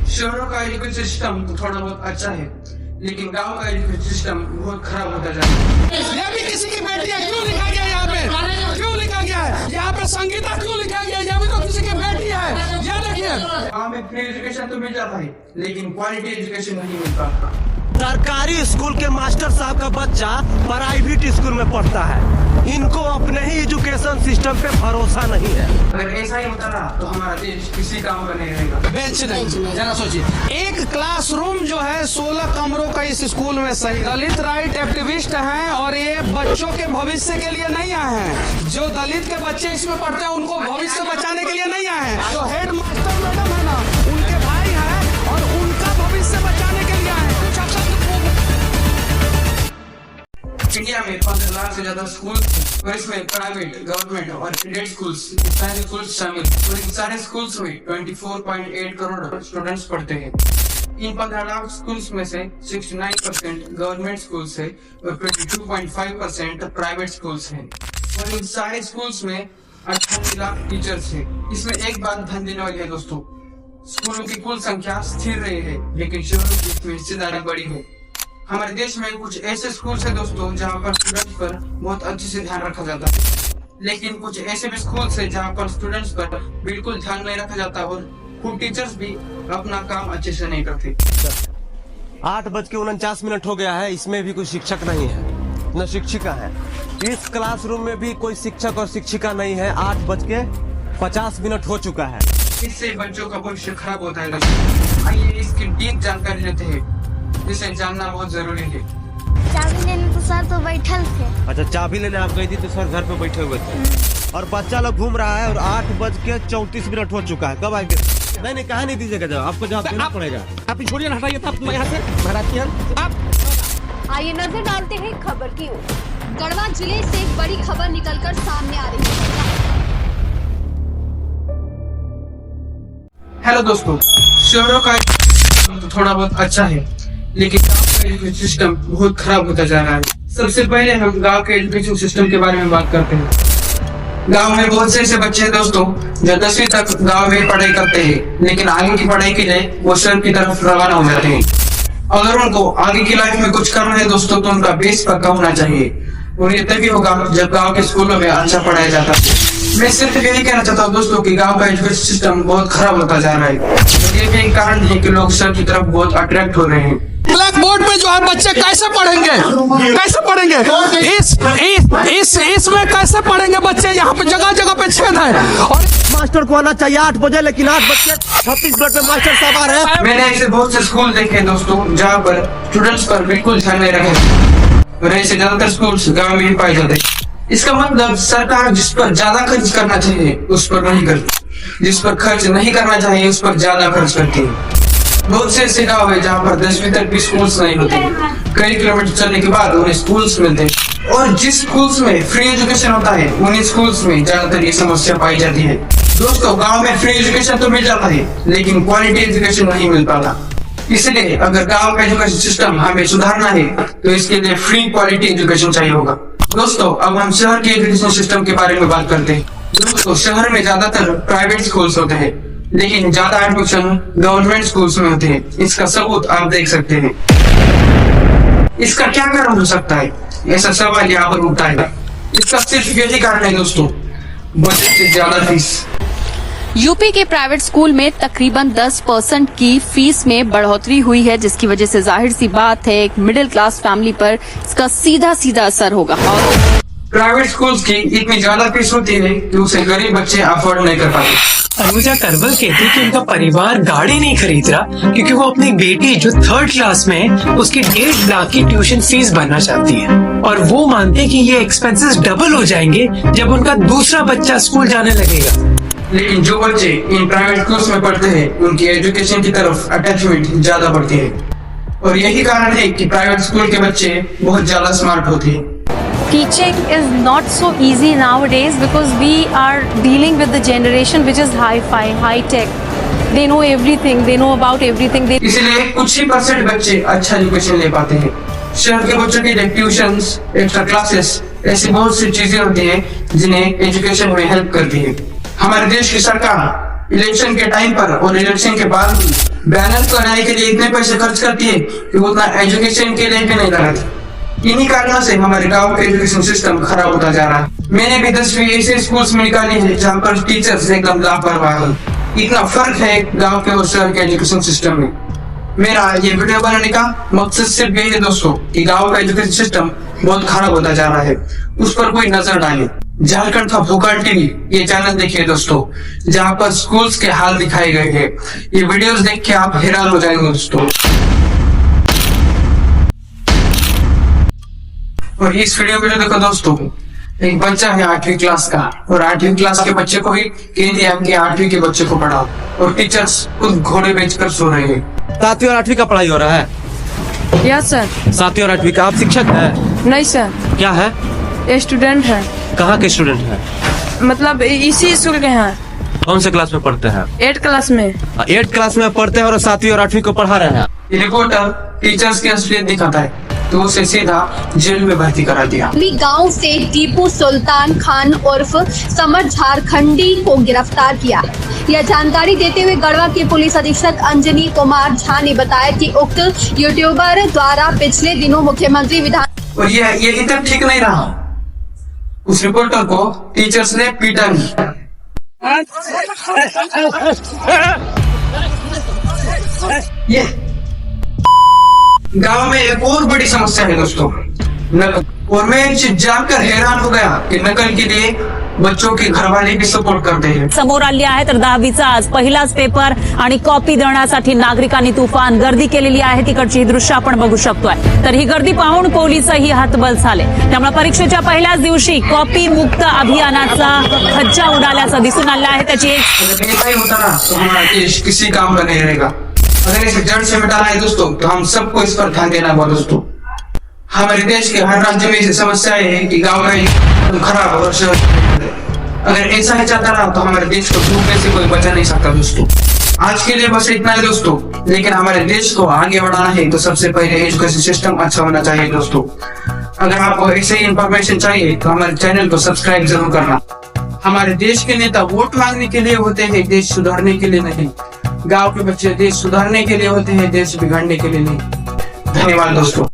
शहरों का education system तो थोड़ा बहुत अच्छा है, लेकिन गांव का एजुकेशन सिस्टम बहुत खराब होता जा रहा है। ये भी किसी की बेटी है, क्यों लिखा गया यहाँ पे? क्यों लिखा गया है? यहाँ पे संगीता क्यों लिखा गया? ये भी तो किसी की बेटी है। ये देखिए, गांव में फ्री एजुकेशन तो मिल जाता है, लेकिन क्वालिटी एजुकेशन नहीं मिलता। सरकारी स्कूल के मास्टर साहब का बच्चा प्राइवेट स्कूल में पढ़ता है। इनको अपने ही एजुकेशन सिस्टम पे भरोसा नहीं है। अगर ऐसा ही होता रहा तो हमारा देश किसी काम का नहीं रहेगा। बेंच नहीं, जरा सोचिए, एक क्लासरूम जो है 16 कमरों का इस स्कूल में सही। दलित राइट एक्टिविस्ट हैं और ये बच्चों के भविष्य के लिए नहीं आए हैं। जो दलित के बच्चे इसमें पढ़ते हैं उनको भविष्य बचाने के लिए नहीं आए हैं। जो हेड मास्टर मैडम है ना, उनके भाई हैं और उनका भविष्य बचाने के लिए आए हैं। कुछ आप इंडिया में 15 लाख से ज्यादा स्कूल और इसमें प्राइवेट, गवर्नमेंट और एडेड स्कूल्स सारे स्कूल्स शामिल। और इन सारे स्कूल्स में 24.8 करोड़ स्टूडेंट्स पढ़ते हैं। इन 15 लाख स्कूल्स में से 69% गवर्नमेंट स्कूल्स है और 22.5% प्राइवेट स्कूल्स हैं। और इन सारे स्कूल्स में 28 लाख टीचर्स हैं। इसमें एक बात ध्यान देने वाली है दोस्तों, स्कूलों की कुल संख्या स्थिर रही है, लेकिन शहरों की इसमें हिस्सेदारी बढ़ी है। हमारे देश में कुछ ऐसे स्कूल्स हैं दोस्तों जहाँ पर स्टूडेंट्स पर बहुत अच्छे से ध्यान रखा जाता है, लेकिन कुछ ऐसे भी स्कूल्स हैं जहाँ पर स्टूडेंट्स पर बिल्कुल ध्यान नहीं रखा जाता और खुद टीचर्स भी अपना काम अच्छे से नहीं करते। 8:49 हो गया है, इसमें भी कोई शिक्षक नहीं है, न शिक्षिका है। इस क्लासरूम में भी कोई शिक्षक और शिक्षिका नहीं है। 8:50 हो चुका है। इससे बच्चों का भविष्य खराब होता है दोस्तों। आइए इसकी डीप जानकारी लेते हैं, जिसे जानना बहुत जरूरी है। चाबी लेने तो सर तो बैठल थे। अच्छा, चाबी लेने आप गई थी तो सर घर पे बैठे हुए थे और बच्चा लोग घूम रहा है और 8:34 हो चुका है। कब आएंगे? नहीं, कहा नहीं दीजिएगा जवाब, आपको जवाब देना पड़ेगा। आप छोड़िए, हटाइए तब यहाँ से आप। आइए नजर डालते हैं खबर की ओर। गढ़वा जिले से एक बड़ी खबर निकलकर सामने आ रही है। हेलो दोस्तों, शहरों का तो थोड़ा बहुत अच्छा है, लेकिन गांव का एजुकेशन सिस्टम बहुत खराब होता जा रहा है। सबसे पहले हम गांव के एजुकेशन सिस्टम के बारे में बात करते हैं। गांव में बहुत से ऐसे बच्चे हैं दोस्तों जो 10वीं तक गांव में पढ़ाई करते हैं, लेकिन आगे की पढ़ाई के लिए वो शहर की तरफ रवाना हो जाते हैं। अगर उनको आगे की लाइफ में कुछ करना है दोस्तों, तो उनका बेस पक्का होना चाहिए और ये तभी होगा जब गाँव के स्कूलों में अच्छा पढ़ाया जाता है। मैं सिर्फ यही कहना चाहता हूँ दोस्तों कि गांव का एजुकेशन सिस्टम बहुत खराब होता जा रहा है। ये भी एक कारण है कि लोग शहर की तरफ बहुत अट्रैक्ट हो रहे हैं। ब्लैक बोर्ड पे जो है बच्चे कैसे पढ़ेंगे? कैसे पढ़ेंगे? इसमें कैसे पढ़ेंगे बच्चे? यहाँ पे जगह जगह पे छेद है और मास्टर को आना चाहिए 8 बजे, लेकिन 8:36 पे मास्टर साहब आ रहे हैं। मैंने ऐसे बहुत से स्कूल देखे दोस्तों जहाँ पर स्टूडेंट्स पर बिल्कुल ध्यान नहीं रखे और ऐसे ज्यादातर स्कूल्स गाँव में ही पाए जाते हैं। इसका मतलब सरकार जिस पर ज्यादा खर्च करना चाहिए उस पर नहीं करती, जिस पर खर्च नहीं करना चाहिए उस पर ज्यादा खर्च करती है। बहुत से ऐसे गाँव है जहाँ पर 10वीं तक भी स्कूल्स नहीं होते, कई किलोमीटर चलने के बाद उन्हें स्कूल्स मिलते हैं। और जिस स्कूल्स में फ्री एजुकेशन होता है उन्हीं स्कूल्स में ज्यादातर ये समस्या पाई जाती है। दोस्तों, गाँव में फ्री एजुकेशन तो मिल जाता है, लेकिन क्वालिटी एजुकेशन नहीं मिल पाता। इसलिए अगर गाँव का एजुकेशन सिस्टम हमें सुधारना है तो इसके लिए फ्री क्वालिटी एजुकेशन चाहिए होगा। दोस्तों, अब हम शहर के एजुकेशन सिस्टम के बारे में बात करते हैं। दोस्तों, शहर में ज्यादातर प्राइवेट स्कूल्स होते हैं, लेकिन ज्यादा एडमिशन गवर्नमेंट स्कूल्स में होते हैं। इसका सबूत आप देख सकते हैं। इसका क्या कारण हो सकता है? ऐसा सवाल यहाँ पर उठता है। इसका सिर्फ यही कारण है दोस्तों, बजट से ज्यादा फीस। यूपी के प्राइवेट स्कूल में तकरीबन 10% की फीस में बढ़ोतरी हुई है, जिसकी वजह से जाहिर सी बात है एक मिडिल क्लास फैमिली पर इसका सीधा असर होगा। प्राइवेट स्कूल्स की इतनी ज्यादा फीस होती है कि उसे गरीब बच्चे अफोर्ड नहीं कर पाते। अनुजा करवल कहती कि उनका परिवार गाड़ी नहीं खरीद रहा क्योंकि वो अपनी बेटी जो 3rd क्लास में है उसकी 1.5 लाख की ट्यूशन फीस भरना चाहती है और वो मानते हैं कि ये एक्सपेंसेस डबल हो जाएंगे जब उनका दूसरा बच्चा स्कूल जाने लगेगा। लेकिन जो बच्चे इन प्राइवेट स्कूल्स में पढ़ते हैं उनकी एजुकेशन की तरफ अटैचमेंट ज्यादा बढ़ती है और यही कारण है कि प्राइवेट स्कूल के बच्चे बहुत ज्यादा स्मार्ट होते हैं। Teaching is not so easy nowadays because we are dealing with the generation which is hi-fi, high-tech. They know everything. They know about everything. इसलिए कुछ ही % बच्चे अच्छा एजुकेशन ले पाते हैं। शहर के बच्चों के लिए ट्यूशंस, एक्स्ट्रा क्लासेस, ऐसी बहुत सी चीजें होती हैं जिन्हें एजुकेशन में हेल्प करती है। हमारे देश की सरकार इलेक्शन के टाइम पर और इलेक्शन के बाद बैनर बनाने के लिए इतने पैसे खर्च करती है कि उतना एजुकेशन के लिए भी नहीं लगाती। इन्हीं कारणों से हमारे गांव का एजुकेशन सिस्टम खराब होता जा रहा है। मैंने भी 10वीं ऐसे स्कूल्स में निकाली है जहाँ पर टीचर्स एकदम लापरवाह है। इतना फर्क है गांव के और शहर के एजुकेशन सिस्टम में। मेरा ये वीडियो बनाने का मकसद सिर्फ यही है दोस्तों कि गांव का एजुकेशन सिस्टम बहुत खराब होता जा रहा है, उस पर कोई नजर डाले। झारखंड का भूखल टीवी ये चैनल देखिए दोस्तों, जहाँ पर स्कूल्स के हाल दिखाए गए हैं। ये वीडियोस देख के आप हैरान हो जाएंगे दोस्तों। और इस वीडियो में जो देखो दोस्तों, एक बच्चा है 8वीं क्लास का, और 8वीं क्लास के बच्चे को ही कह दिया कि 8वीं के बच्चे को पढ़ाओ, और टीचर्स खुद घोड़े बेचकर सो रहे हैं। 7वीं और 8वीं का पढ़ाई हो रहा है। Yes sir. 7वीं और 8वीं का आप शिक्षक हैं? नहीं सर, क्या है? ये स्टूडेंट है, कहाँ के स्टूडेंट हैं? मतलब इसी स्कूल के हैं। कौन से क्लास में पढ़ते हैं? 8 क्लास में। 8 क्लास में पढ़ते हैं और 7वीं और 8वीं को पढ़ा रहे हैं। ये रिपोर्टर टीचर्स की असलियत दिखाता है तो उसे सीधा जेल में भर्ती करा दिया। गांव से टीपू सुल्तान खान उर्फ समर झारखंडी को गिरफ्तार किया। यह जानकारी देते हुए गढ़वा के पुलिस अधीक्षक अंजनी कुमार झा ने बताया कि उक्त यूट्यूबर द्वारा पिछले दिनों मुख्यमंत्री विधान और ये इतना ठीक नहीं रहा। उस रिपोर्टर को टीचर्स ने पीटा भी। ये गांव में एक और बड़ी समस्या है दोस्तों, नकल। और मैं एक चीज जानकर हैरान हो गया कि नकल के लिए बच्चों के घरवाले भी सपोर्ट करते हैं। समोर आली आहे तर 10वीचा आज पहिलाच पेपर आणि कॉपी देण्यासाठी नागरिकांनी तुफान गर्दी केलेली आहे। तिकडची दृश्य आपण बघू शकतोय। तर ही गर्दी पाहून पोलिसही हतबल झाले। त्यामुळे परीक्षेच्या पहिल्याच दिवशी कॉपी मुक्त अभियानाचा धज्जा उडाल्याचं दिसून आलं आहे। त्याची एक अगर ऐसा ही होता ना तो हमारा देश किसी काम का नहीं रहेगा। अगर इसे जड़ से मिटाना है दोस्तों तो हम सबको इस पर ध्यान देना होगा दोस्तों। हमारे देश के हर राज्य में ऐसी समस्याएं हैं कि गांव में खराब और अगर ऐसा ही चलता रहा तो हमारे देश को डूबने से कोई बचा नहीं सकता दोस्तों। आज के लिए बस इतना है दोस्तों, लेकिन हमारे देश को आगे बढ़ाना है तो सबसे पहले एजुकेशन सिस्टम अच्छा होना चाहिए दोस्तों। अगर आपको ऐसे ही इंफॉर्मेशन चाहिए तो हमारे चैनल को सब्सक्राइब जरूर करना। हमारे देश के नेता वोट मांगने के लिए होते हैं, देश सुधारने के लिए नहीं। गांव के बच्चे देश सुधारने के लिए होते हैं, देश बिगाड़ने के लिए नहीं। धन्यवाद दोस्तों।